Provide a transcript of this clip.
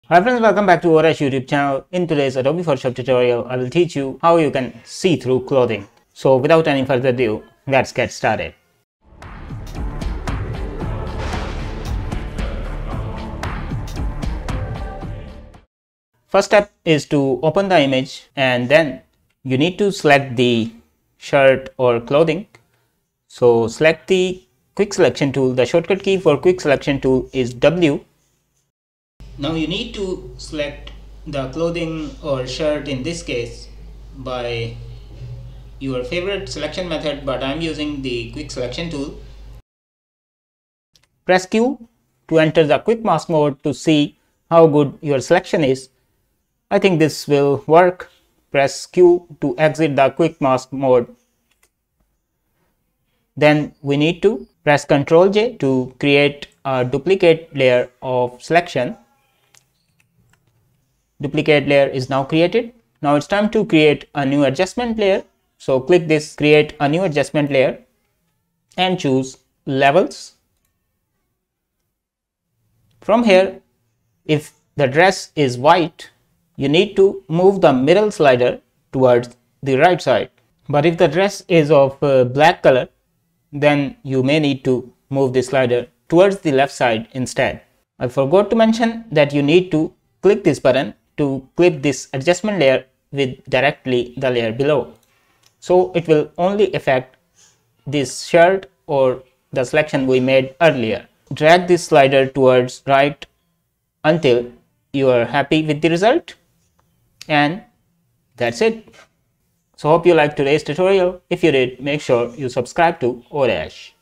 Hi friends, welcome back to Orash YouTube channel. In today's Adobe Photoshop tutorial, I will teach you how you can see through clothing. So without any further ado, let's get started. First step is to open the image and then you need to select the shirt or clothing. So select the quick selection tool. The shortcut key for quick selection tool is W. Now you need to select the clothing or shirt in this case by your favorite selection method, but I am using the quick selection tool. Press Q to enter the quick mask mode to see how good your selection is. I think this will work. Press Q to exit the quick mask mode. Then we need to press Ctrl J to create a duplicate layer of selection. Duplicate layer is now created. Now it's time to create a new adjustment layer. So click this create a new adjustment layer and choose levels. From here, if the dress is white, you need to move the middle slider towards the right side. But if the dress is of black color, then you may need to move the slider towards the left side instead. I forgot to mention that you need to click this button to clip this adjustment layer with directly the layer below. So it will only affect this shirt or the selection we made earlier. Drag this slider towards right until you are happy with the result, and that's it. So hope you liked today's tutorial. If you did, make sure you subscribe to Orash.